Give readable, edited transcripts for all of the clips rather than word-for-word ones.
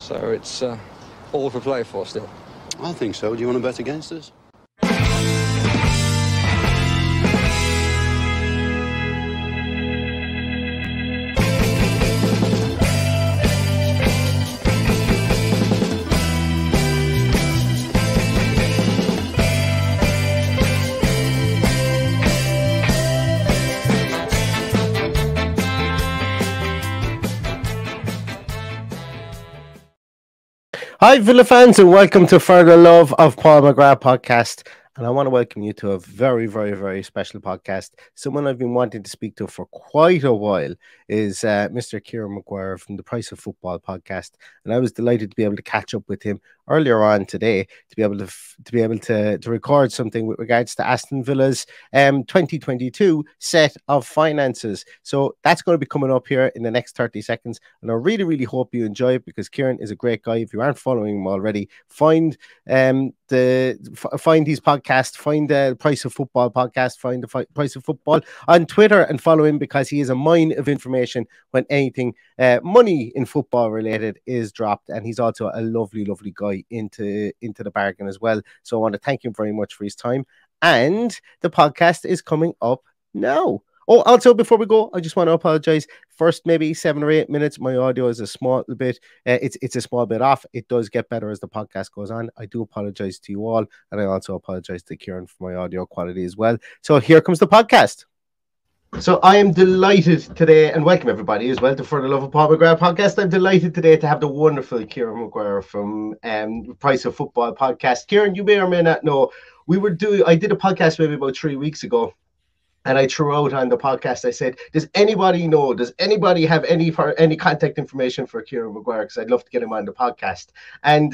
So it's all to play for still. I think so. Do you want to bet against us? Hi, Villa fans, and welcome to further Love of Paul McGrath podcast. And I want to welcome you to a very, very, very special podcast. Someone I've been wanting to speak to for quite a while is Mr. Kieran Maguire from the Price of Football podcast. And I was delighted to be able to catch up with him earlier on today to be able to record something with regards to Aston Villa's 2022 set of finances. So that's going to be coming up here in the next 30 seconds. And I really, really hope you enjoy it because Kieran is a great guy. If you aren't following him already, find his podcast, find the Price of Football podcast, find the Price of Football on Twitter and follow him because he is a mine of information when anything money in football related is dropped. And he's also a lovely, lovely guy into the bargain as well. So I want to thank him very much for his time. And the podcast is coming up now. Oh, also, before we go, I just want to apologize. First, maybe 7 or 8 minutes, my audio is a small bit. It's a small bit off. It does get better as the podcast goes on. I do apologize to you all, and I also apologize to Kieran for my audio quality as well. So here comes the podcast. So I am delighted today, and welcome everybody as well to For the Love of Paul McGrath podcast. I'm delighted today to have the wonderful Kieran Maguire from Price of Football podcast. Kieran, you may or may not know, I did a podcast maybe about 3 weeks ago. And I threw out on the podcast, I said, does anybody have any contact information for Kieran Maguire? Because I'd love to get him on the podcast. And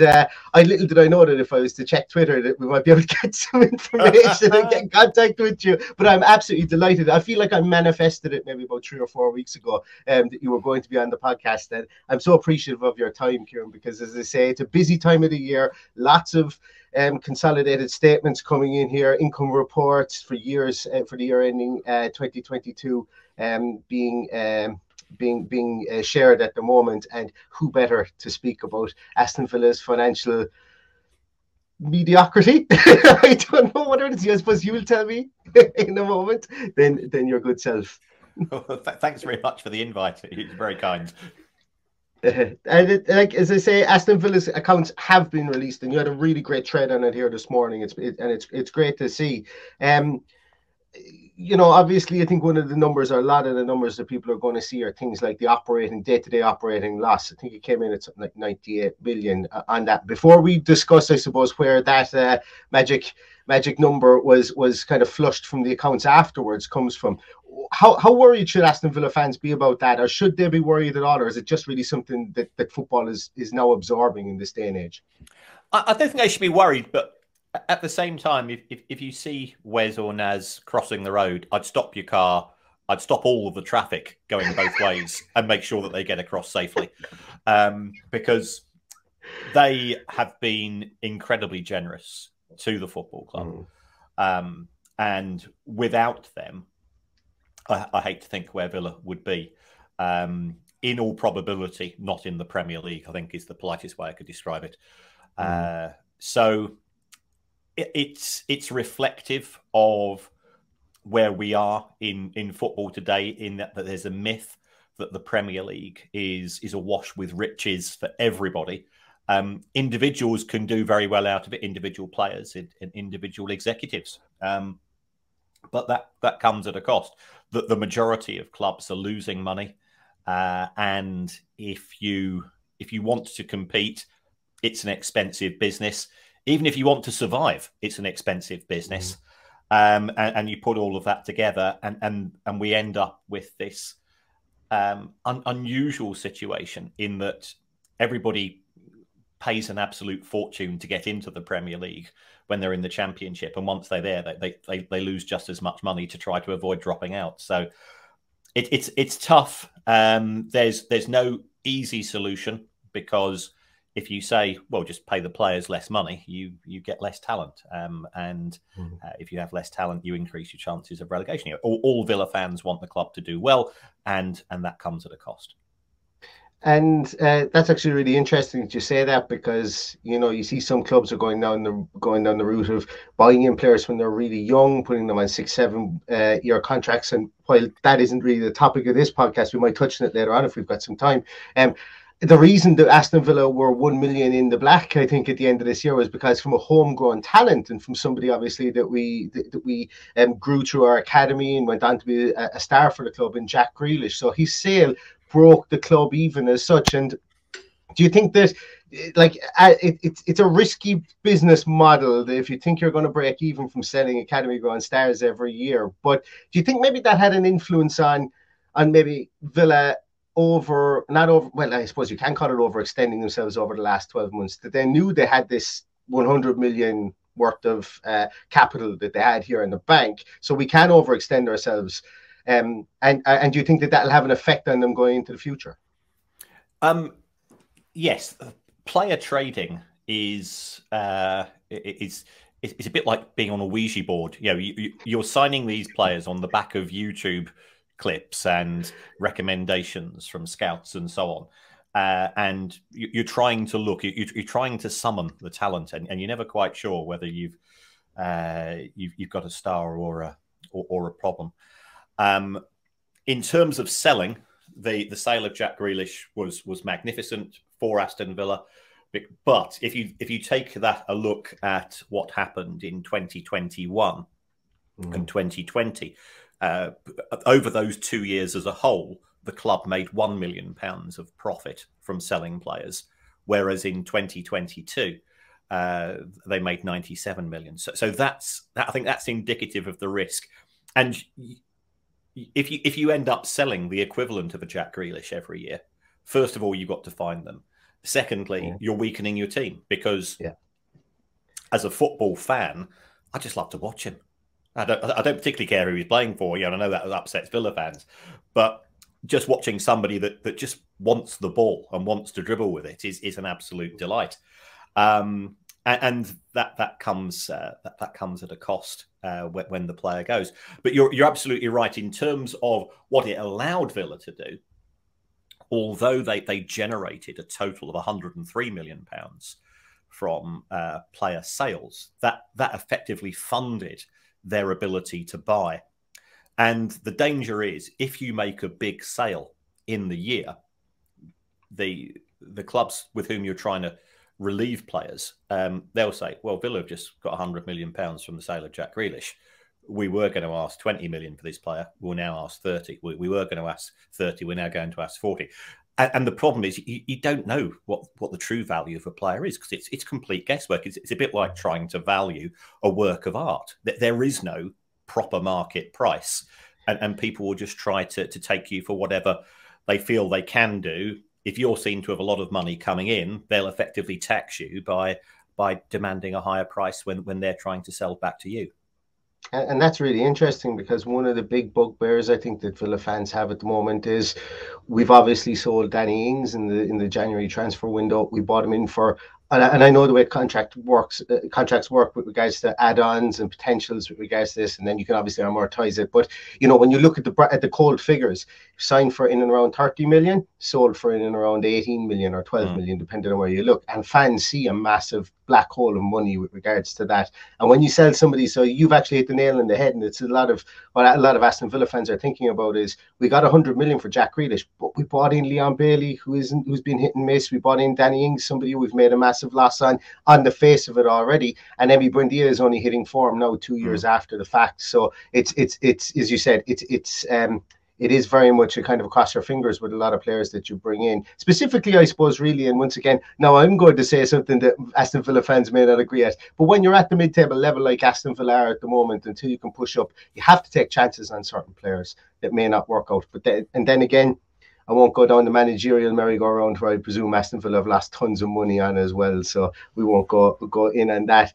little did I know that if I was to check Twitter, that we might be able to get some information and get in contact with you. But I'm absolutely delighted. I feel like I manifested it maybe about 3 or 4 weeks ago that you were going to be on the podcast. And I'm so appreciative of your time, Kieran, because as I say, it's a busy time of the year. Lots of consolidated statements coming in here, income reports for years for the year ending 2022 being shared at the moment, and who better to speak about Aston Villa's financial mediocrity? I don't know what it is. I suppose you will tell me in a moment. Then your good self. Well, thanks very much for the invite. It's very kind. And as I say, Aston Villa's accounts have been released, and you had a really great thread on it here this morning. It's great to see. Obviously, I think one of the numbers, or a lot of the numbers that people are going to see, are things like the day-to-day operating loss. I think it came in at something like 98 million on that. Before we discuss, I suppose, where that magic number was kind of flushed from the accounts afterwards comes from. How worried should Aston Villa fans be about that, or should they be worried at all, or is it just really something that football is now absorbing in this day and age? I don't think they should be worried, but at the same time, if you see Wes or Naz crossing the road, I'd stop your car, I'd stop all of the traffic going both ways and make sure that they get across safely, because they have been incredibly generous to the football club, and without them, I hate to think where Villa would be. In all probability, not in the Premier League, I think is the politest way I could describe it. So it's reflective of where we are in football today, in that there's a myth that the Premier League is awash with riches for everybody. Individuals can do very well out of it, individual players and individual executives. But that comes at a cost. The majority of clubs are losing money, and if you want to compete, it's an expensive business. Even if you want to survive, it's an expensive business. And you put all of that together, and we end up with this unusual situation in that everybody pays an absolute fortune to get into the Premier League when they're in the Championship, and once they're there, they lose just as much money to try to avoid dropping out. So it's tough. There's no easy solution, because if you say, well, just pay the players less money, you get less talent, and if you have less talent, you increase your chances of relegation. All Villa fans want the club to do well, and that comes at a cost. And that's actually really interesting that you say that, because you see some clubs are going down the route of buying in players when they're really young, putting them on 6-7 year contracts. And while that isn't really the topic of this podcast, we might touch on it later on if we've got some time. The reason that Aston Villa were 1 million in the black, I think, at the end of this year was because from a homegrown talent, and from somebody obviously that we grew through our academy and went on to be a star for the club, in Jack Grealish. So his sale broke the club even as such. And do you think that, like, it's a risky business model that if you think you're going to break even from selling academy grown stars every year? But do you think maybe that had an influence on maybe Villa I suppose you can call it overextending themselves over the last 12 months, that they knew they had this 100 million worth of capital that they had here in the bank, so we can overextend ourselves? And do you think that that'll have an effect on them going into the future? Yes, player trading is it's a bit like being on a Ouija board. You're signing these players on the back of YouTube clips and recommendations from scouts and so on, and you're trying to summon the talent, and you're never quite sure whether you've got a star or a problem. In terms of selling, the sale of Jack Grealish was magnificent for Aston Villa. But if you take a look at what happened in 2021 and 2020, over those 2 years as a whole, the club made £1 million of profit from selling players, whereas in 2022 they made 97 million. So I think that's indicative of the risk. And if you end up selling the equivalent of a Jack Grealish every year, first of all, you've got to find them. Secondly, you're weakening your team, because as a football fan, I just love to watch him. I don't particularly care who he's playing for. I know that upsets Villa fans, but just watching somebody that just wants the ball and wants to dribble with it is an absolute delight. And that comes at a cost when the player goes. But you're absolutely right in terms of what it allowed Villa to do. Although they generated a total of £103 million from player sales, that effectively funded their ability to buy. And the danger is, if you make a big sale in the year, the clubs with whom you're trying to relieve players, they'll say, well, Villa have just got £100 million from the sale of Jack Grealish. We were going to ask 20 million for this player. We'll now ask 30. We were going to ask 30. We're now going to ask 40. And the problem is you don't know what the true value of a player is, because it's complete guesswork. It's a bit like trying to value a work of art. There is no proper market price, and people will just try to take you for whatever they feel they can do. If you're seen to have a lot of money coming in, they'll effectively tax you by demanding a higher price when they're trying to sell back to you. And that's really interesting, because one of the big bugbears I think that Villa fans have at the moment is, we've obviously sold Danny Ings in the January transfer window. We bought him in for, and I know the way contracts work with regards to add-ons and potentials with regards to this, and then you can obviously amortize it. But when you look at the cold figures, signed for in and around 30 million, sold for in and around 18 million or 12 million, depending on where you look. And fans see a massive black hole of money with regards to that. And when you sell somebody, so you've actually hit the nail on the head, and it's a lot of Aston Villa fans are thinking about is, we got 100 million for Jack Grealish, but we bought in Leon Bailey, who's been hit and miss. We bought in Danny Ings, somebody we've made a massive loss on the face of it already. And Emi Buendia is only hitting form now 2 years after the fact. So it's as you said, it is very much a kind of cross your fingers with a lot of players that you bring in. Specifically, I suppose, really, and once again, now I'm going to say something that Aston Villa fans may not agree at, but when you're at the mid-table level like Aston Villa are at the moment, until you can push up, you have to take chances on certain players that may not work out. But then again, I won't go down the managerial merry-go-round where I presume Aston Villa have lost tons of money on as well, so we won't go in on that.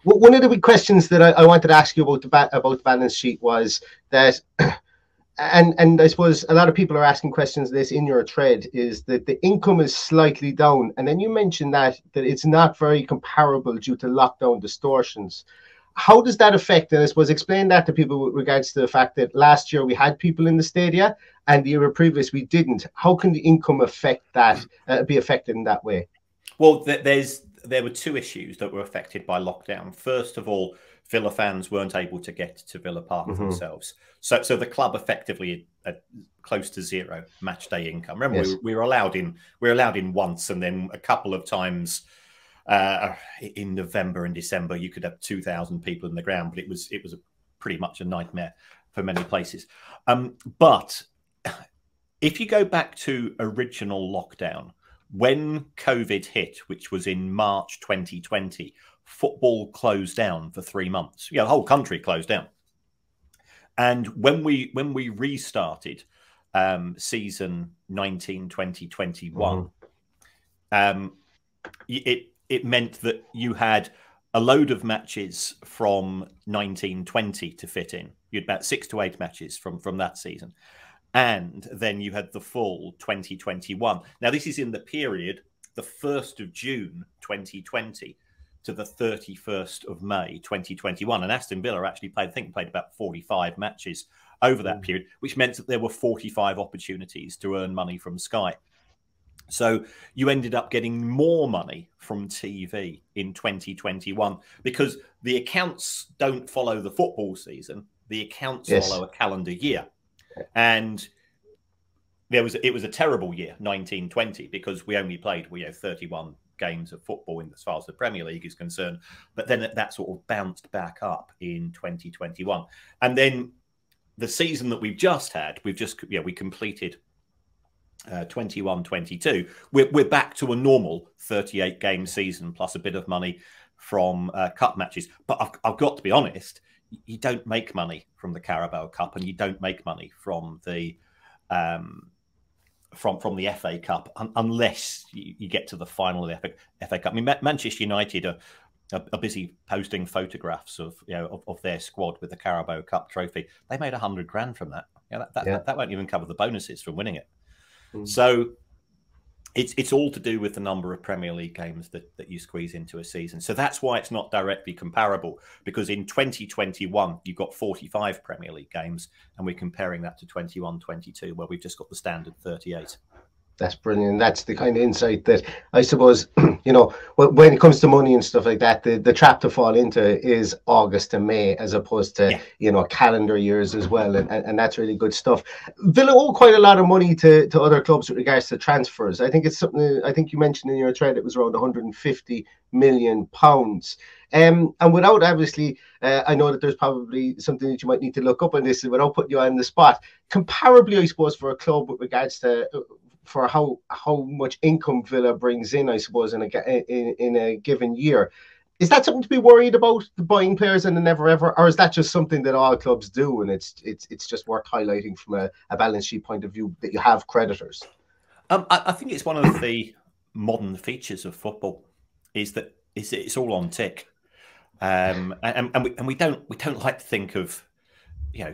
One of the big questions that I wanted to ask you about the balance sheet was that, and I suppose a lot of people are asking questions this in your thread, is that the income is slightly down, and then you mentioned that it's not very comparable due to lockdown distortions. how does that affect, and I suppose explain that to people with regards to the fact that last year we had people in the stadia and the year previous we didn't. How can the income affect that, be affected in that way? Well, there were two issues that were affected by lockdown. First of all, Villa fans weren't able to get to Villa Park themselves. So the club effectively had close to zero match day income. Remember, Yes. we were allowed in once, and then a couple of times in November and December you could have 2,000 people in the ground, but it was pretty much a nightmare for many places. But if you go back to original lockdown, when COVID hit, which was in March 2020, football closed down for 3 months. The whole country closed down. And when we restarted season 19-20-21, it meant that you had a load of matches from 19-20 to fit in. You had about 6 to 8 matches from that season. And then you had the full 2021. Now, this is in the period, the 1st of June 2020 to the 31st of May 2021. And Aston Villa actually played about 45 matches over that period, which meant that there were 45 opportunities to earn money from Sky. So you ended up getting more money from TV in 2021 because the accounts don't follow the football season. The accounts follow a calendar year. And it was a terrible year, 1920, because we only played 31 games of football as far as the Premier League is concerned. But then that sort of bounced back up in 2021. And then the season that we've just had, we completed 21-22. We're back to a normal 38 game season plus a bit of money from cup matches. But I've got to be honest, you don't make money from the Carabao Cup, and you don't make money from the FA Cup unless you get to the final of the FA Cup. I mean, Manchester United are busy posting photographs of their squad with the Carabao Cup trophy. They made 100 grand from that. That won't even cover the bonuses from winning it. So it's all to do with the number of Premier League games that you squeeze into a season. So that's why it's not directly comparable, because in 2021, you've got 45 Premier League games, and we're comparing that to 21-22, where we've just got the standard 38. That's brilliant. That's the kind of insight that I suppose, when it comes to money and stuff like that, the trap to fall into is August to May, as opposed to, calendar years as well. And that's really good stuff. Villa owe quite a lot of money to other clubs with regards to transfers. I think it's something, I think you mentioned in your thread, it was around £150 million. And without, obviously, I know that there's probably something that you might need to look up on this without putting you on the spot. Comparably, I suppose, for a club with regards to for how much income Villa brings in, I suppose, in a given year. Is that something to be worried about, the buying players and the never ever, or is that just something that all clubs do, and it's just worth highlighting from a balance sheet point of view that you have creditors? I think it's one of the modern features of football is that it's all on tick, and we don't like to think of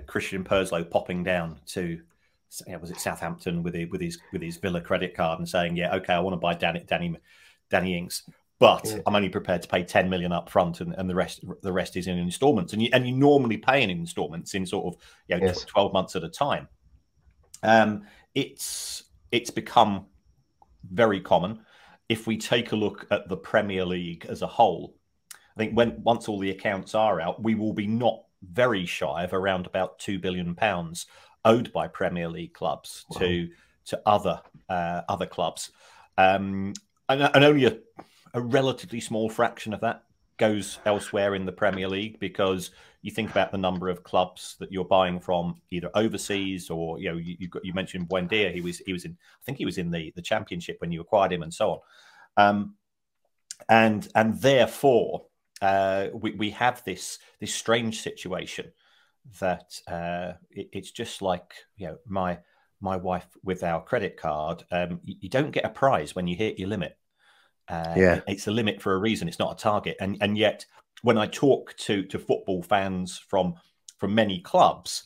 Christian Perslow popping down to was it Southampton with his Villa credit card and saying, okay, I want to buy Danny Ings, but I'm only prepared to pay 10 million up front, and the rest is in instalments. And you normally pay in instalments in sort of 12 months at a time. It's become very common. If we take a look at the Premier League as a whole, I think once all the accounts are out, we will be not very shy of around about £2 billion owed by Premier League clubs to other clubs, and only a relatively small fraction of that goes elsewhere in the Premier League, because you think about the number of clubs that you're buying from either overseas, or you mentioned Buendia. He was in, I think he was in the Championship when you acquired him, and so on. And therefore we have this strange situation that it's just like my wife with our credit card. You don't get a prize when you hit your limit. It's a limit for a reason. It's not a target. And yet, when I talk to football fans from many clubs,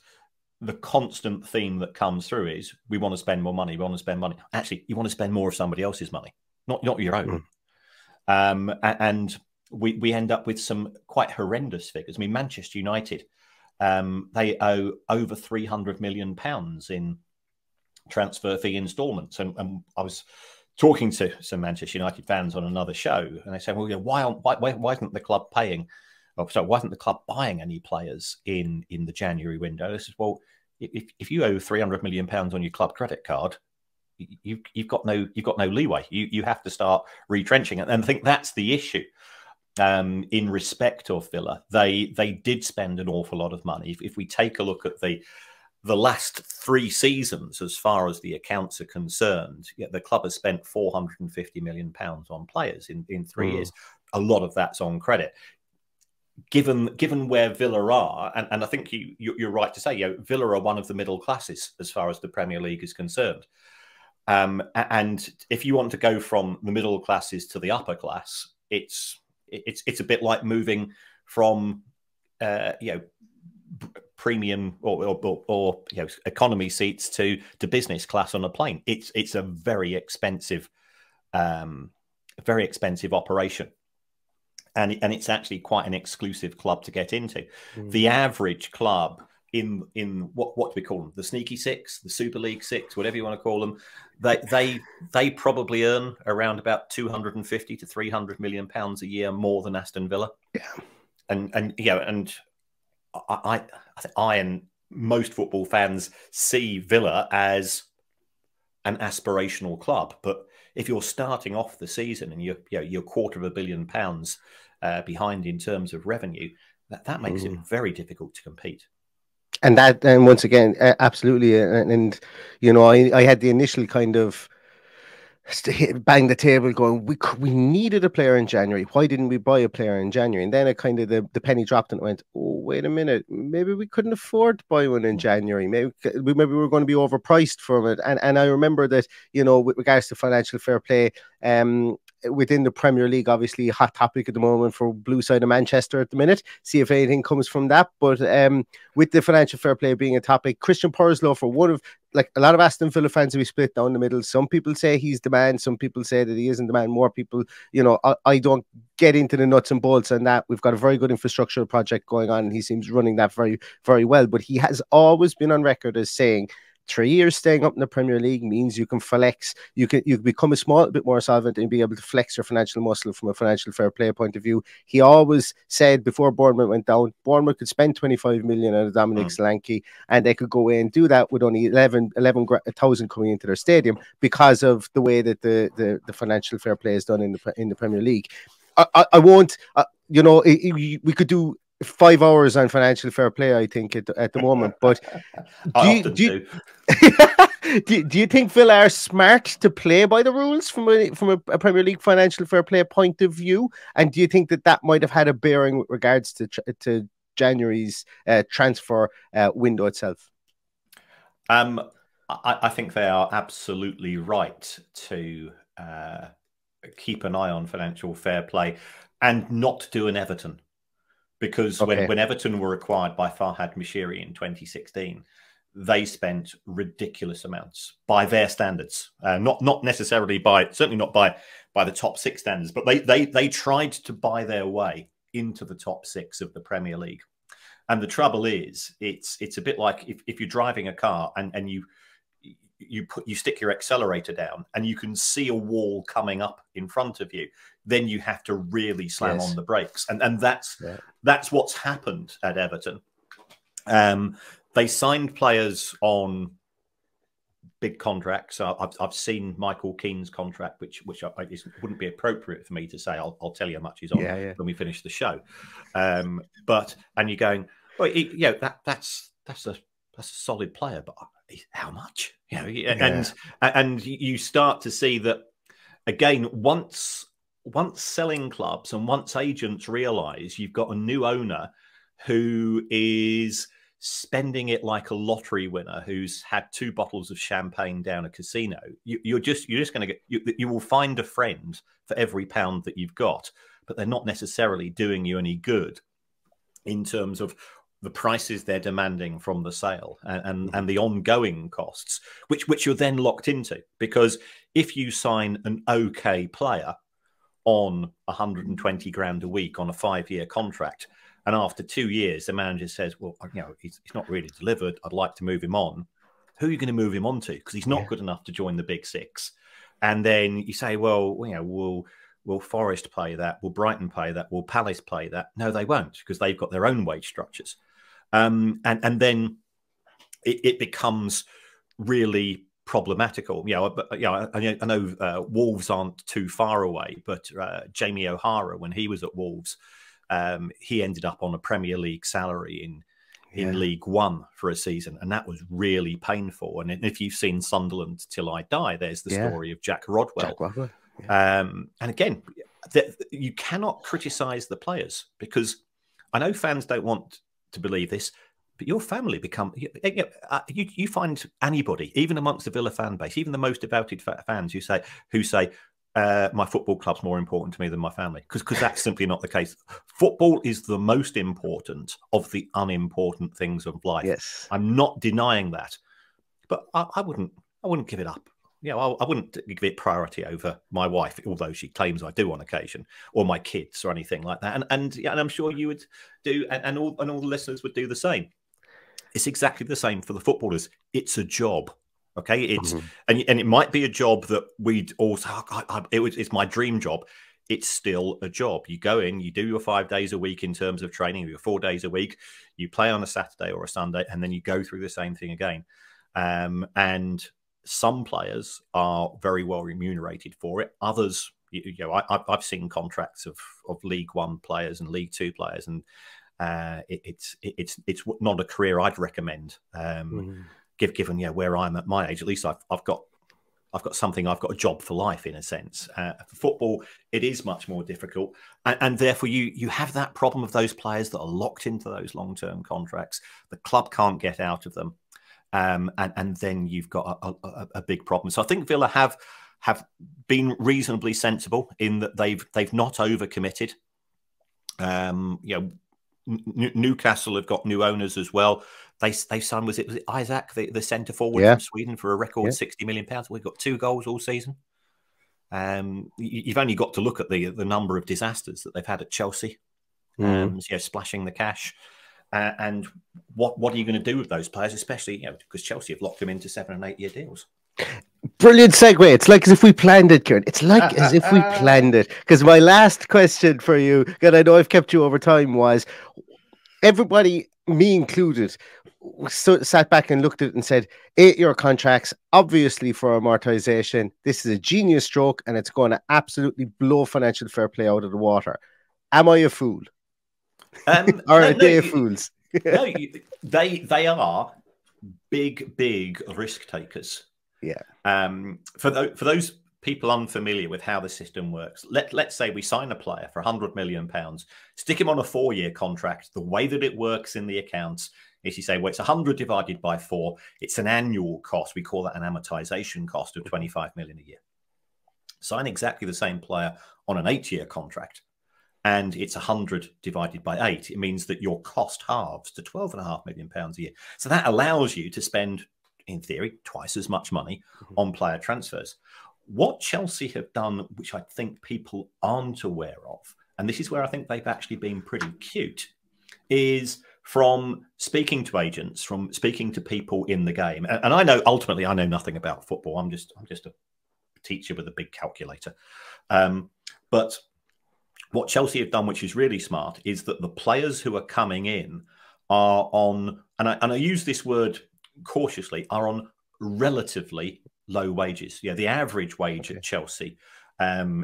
the constant theme that comes through is we want to spend more money. We want to spend money. Actually, you want to spend more of somebody else's money, not your own. And we end up with some quite horrendous figures. I mean, Manchester United, they owe over £300 million in transfer fee instalments. And I was talking to some Manchester United fans on another show, and they said, well, why isn't the club paying? Oh, so why isn't the club buying any players in the January window? I said, well, if you owe £300 million on your club credit card, you've got no leeway. You have to start retrenching, and I think that's the issue. In respect of Villa, they did spend an awful lot of money. If we take a look at the last 3 seasons, as far as the accounts are concerned, the club has spent £450 million on players in 3 years. A lot of that's on credit. Given where Villa are, and I think you're right to say, Villa are one of the middle classes as far as the Premier League is concerned. And if you want to go from the middle classes to the upper class, it's a bit like moving from premium or economy seats to business class on a plane. It's a very expensive operation. And it's actually quite an exclusive club to get into. The average club in what do we call them? The Sneaky Six, the Super League Six, whatever you want to call them, they probably earn around about 250 to 300 million pounds a year more than Aston Villa. Yeah, and I and most football fans see Villa as an aspirational club, but if you're starting off the season and you're £250 million behind in terms of revenue, that makes it very difficult to compete. And once again, absolutely. And I had the initial kind of bang the table going, we needed a player in January. Why didn't we buy a player in January? And then I kind of the penny dropped and went, oh, wait a minute, maybe we couldn't afford to buy one in January. Maybe we were going to be overpriced from it. And I remember that, with regards to financial fair play, within the Premier League, obviously a hot topic at the moment for blue side of Manchester at the minute. See if anything comes from that. But with the financial fair play being a topic, Christian Purslow, for one of, like, a lot of Aston Villa fans will be split down the middle. Some people say he's the man. Some people say that he isn't the man. More people, I don't get into the nuts and bolts on that. We've got a very good infrastructure project going on, and he seems running that very, very well. But he has always been on record as saying 3 years staying up in the Premier League means you can flex, you become a small bit more solvent and be able to flex your financial muscle from a financial fair play point of view. He always said before Bournemouth went down, Bournemouth could spend 25 million on a Dominic Solanke, and they could go in and do that with only 11,000 coming into their stadium because of the way that the financial fair play is done in the Premier League. I won't, we could do 5 hours on financial fair play, I think, at the moment. But do you think Villa are smart to play by the rules from a Premier League financial fair play point of view? And do you think that might have had a bearing with regards to January's transfer window itself? I think they are absolutely right to keep an eye on financial fair play and not do an Everton. Because when Everton were acquired by Farhad Moshiri in 2016, they spent ridiculous amounts by their standards. Not necessarily certainly not by the top 6 standards, but they tried to buy their way into the top 6 of the Premier League. And the trouble is, it's a bit like if you're driving a car and you stick your accelerator down and you can see a wall coming up in front of you, then you have to really slam on the brakes. And that's what's happened at Everton. They signed players on big contracts. I've seen Michael Keane's contract, which wouldn't be appropriate for me to say. I'll tell you how much he's on when we finish the show. And you're going, well, that's a solid player, but how much? And you start to see that again. Once selling clubs and once agents realise you've got a new owner who is spending it like a lottery winner who's had 2 bottles of champagne down a casino, you're just going to get. You will find a friend for every pound that you've got, but they're not necessarily doing you any good in terms of the prices they're demanding from the sale and the ongoing costs, which you're then locked into. Because if you sign an okay player on 120 grand a week on a 5-year contract, and after 2 years, the manager says, well, you know, he's not really delivered. I'd like to move him on. Who are you going to move him on to? Because he's not good enough to join the big six. And then you say, well, you know, will Forest pay that? Will Brighton pay that? Will Palace pay that? No, they won't, because they've got their own wage structures. And then it becomes really problematical. You know, but, you know, I know Wolves aren't too far away, but Jamie O'Hara, when he was at Wolves, he ended up on a Premier League salary in League One for a season, and that was really painful. And if you've seen Sunderland Till I Die, there's the story of Jack Rodwell. And again, you cannot criticise the players, because I know fans don't want to believe this, but your family become, you find anybody, even amongst the Villa fan base, even the most devoted fans who say my football club's more important to me than my family, because that's simply not the case. Football is the most important of the unimportant things of life. Yes, I'm not denying that, but I wouldn't give it up. You know, I wouldn't give it priority over my wife, although she claims I do on occasion, or my kids or anything like that. And I'm sure you would do, and all the listeners would do the same. It's exactly the same for the footballers. It's a job. Okay, it's and it might be a job that we'd also. It's my dream job. It's still a job. You go in, you do your 5 days a week in terms of training, your 4 days a week. You play on a Saturday or a Sunday, and then you go through the same thing again. And some players are very well remunerated for it. Others, you know, I've seen contracts of League One players and League Two players, and it's not a career I'd recommend. Given where I'm at my age, at least I've got something. I've got a job for life in a sense. For football, it is much more difficult, and therefore you have that problem of those players that are locked into those long-term contracts. The club can't get out of them. And then you've got a big problem. So I think Villa have been reasonably sensible in that they've not overcommitted. You know, Newcastle have got new owners as well. They signed, was it Isaac, the centre forward from Sweden, for a record £60 million. We've got 2 goals all season. You've only got to look at the number of disasters that they've had at Chelsea, splashing the cash. And what are you going to do with those players, especially because Chelsea have locked them into 7- and 8-year deals? Brilliant segue. It's like as if we planned it, Kieran. It's like as if we planned it. Because my last question for you, and I know I've kept you over time, was everybody, me included, sat back and looked at it and said, 8-year contracts, obviously for amortisation. This is a genius stroke, and it's going to absolutely blow financial fair play out of the water. Am I a fool? Or are they fools? No, they are big risk takers. Yeah. For those people unfamiliar with how the system works, let's say we sign a player for £100 million, stick him on a 4-year contract. The way that it works in the accounts is you say, well, it's 100 divided by 4. It's an annual cost. We call that an amortisation cost of 25 million a year. Sign exactly the same player on an 8-year contract, and it's 100 divided by 8. It means that your cost halves to £12.5 million a year. So that allows you to spend, in theory, twice as much money on player transfers. What Chelsea have done, which I think people aren't aware of, and this is where I think they've actually been pretty cute, is from speaking to agents, from speaking to people in the game. And I know, ultimately, I know nothing about football. I'm just a teacher with a big calculator. But what Chelsea have done, which is really smart, is that the players who are coming in are on, and I use this word cautiously, are on relatively low wages. Yeah, the average wage at Chelsea,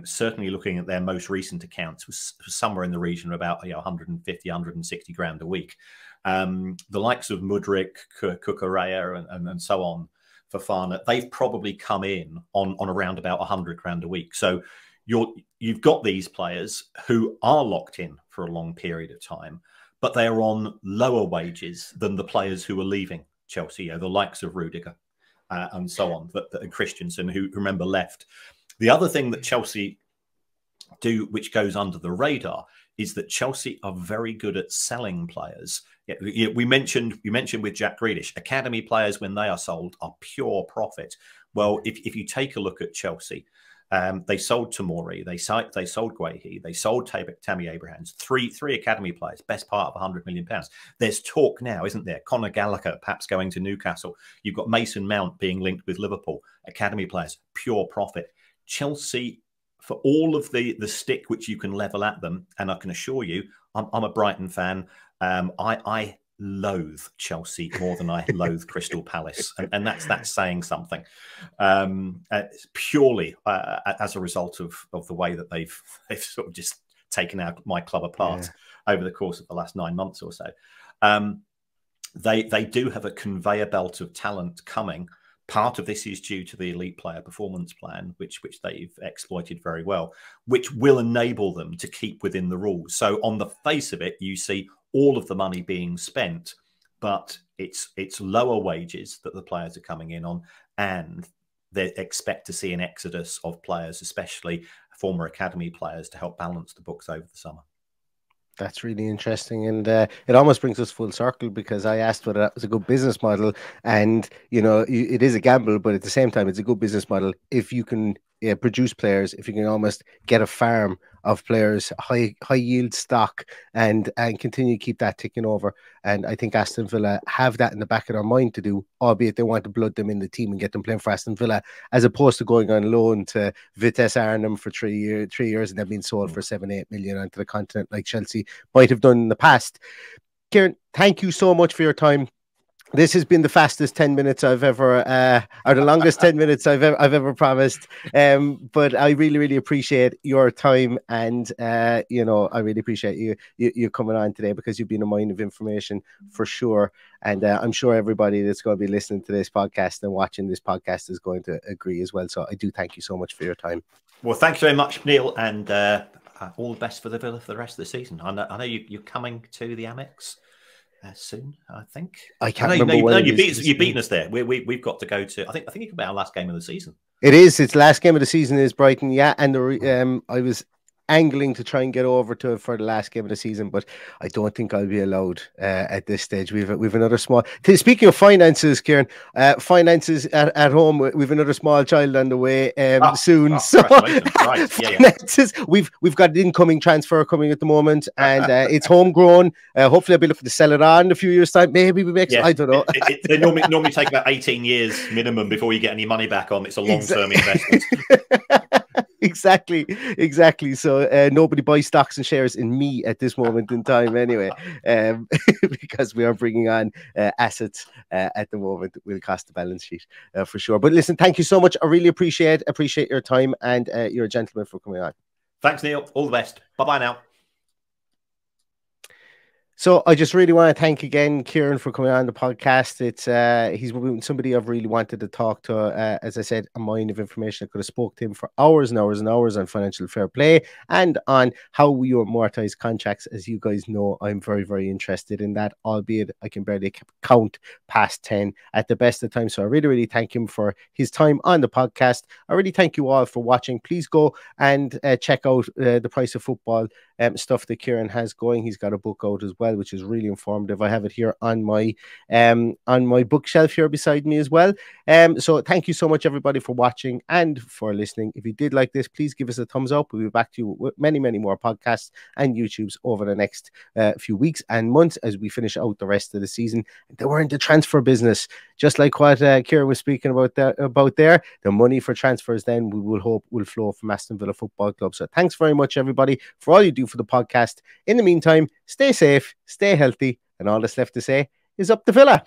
certainly looking at their most recent accounts, was somewhere in the region of about 150, 160 grand a week. The likes of Mudryk, Cucurella, and so on, Fofana, they've probably come in on around about 100 grand a week. So you've got these players who are locked in for a long period of time, but they are on lower wages than the players who are leaving Chelsea, the likes of Rudiger and so on, that Christensen, who remember left. The other thing that Chelsea do, which goes under the radar, is that Chelsea are very good at selling players. We mentioned with Jack Grealish, academy players, when they are sold, are pure profit. Well, if you take a look at Chelsea, They sold Tomori, they sold Guehi, they sold Tammy Abrahams, three academy players, best part of £100 million. There's talk now, isn't there? Conor Gallagher perhaps going to Newcastle. You've got Mason Mount being linked with Liverpool. Academy players, pure profit. Chelsea, for all of the stick which you can level at them, and I can assure you, I'm a Brighton fan. I loathe Chelsea more than I loathe Crystal Palace, and that's saying something. Purely as a result of the way that they've sort of just taken out my club apart over the course of the last 9 months or so. They do have a conveyor belt of talent coming. Part of this is due to the elite player performance plan, which they've exploited very well, which will enable them to keep within the rules. So on the face of it, you see all of the money being spent, but it's lower wages that the players are coming in on, and they expect to see an exodus of players, especially former academy players, to help balance the books over the summer. That's really interesting, and it almost brings us full circle, because I asked whether that was a good business model, and it is a gamble, but at the same time, it's a good business model if you can produce players, if you can almost get a farm of players, high yield stock, and continue to keep that ticking over. And I think Aston Villa have that in the back of their mind to do, albeit they want to blood them in the team and get them playing for Aston Villa, as opposed to going on loan to Vitesse Arnhem for 3 years and then being sold for 7-8 million onto the continent, like Chelsea might have done in the past. Kieran, thank you so much for your time. This has been the fastest 10 minutes I've ever, or the longest 10 minutes I've ever promised. But I really, really appreciate your time, and I really appreciate you coming on today, because you've been a mine of information for sure. And I'm sure everybody that's going to be listening to this podcast and watching this podcast is going to agree as well. So I do thank you so much for your time. Well, thanks very much, Neil, and all the best for the Villa for the rest of the season. I know you're coming to the Amex soon, I think. I can't remember. You've beaten us there. We've got to go to. I think it's about our last game of the season. It is. It's last game of the season is Brighton, yeah. And I was angling to try and get over to for the last game of the season, but I don't think I'll be allowed at this stage. We've another small. Speaking of finances, Kieran, finances at home. We've another small child on the way soon. So right. finances. We've got an incoming transfer coming at the moment, and it's homegrown. Hopefully, I'll be looking to sell it on in a few years' time. Maybe we make. Yeah. I don't know. They normally take about 18 years minimum before you get any money back on. It's a long-term investment. Exactly. So nobody buys stocks and shares in me at this moment in time anyway, because we are bringing on assets at the moment that will cost the balance sheet for sure. But listen, thank you so much. I really appreciate your time, and you're a gentleman for coming on. Thanks, Neil. All the best. Bye-bye now. So I just really want to thank again Kieran for coming on the podcast. It's he's somebody I've really wanted to talk to. As I said, a mine of information. I could have spoke to him for hours and hours and hours on financial fair play and on how we amortize contracts. As you guys know, I'm very, very interested in that, albeit I can barely count past 10 at the best of times. So I really, really thank him for his time on the podcast. I really thank you all for watching. Please go and check out the Price of Football stuff that Kieran has going. He's got a book out as well, which is really informative. I have it here on my bookshelf here beside me as well. So thank you so much, everybody, for watching and for listening. If you did like this, please give us a thumbs up. We'll be back to you with many, many more podcasts and YouTubes over the next few weeks and months as we finish out the rest of the season. Then we're in the transfer business, just like what Kieran was speaking about there. The money for transfers then we will hope will flow from Aston Villa Football Club. So thanks very much, everybody, for all you do for the podcast. In the meantime, stay safe, stay healthy, and all that's left to say is up the Villa.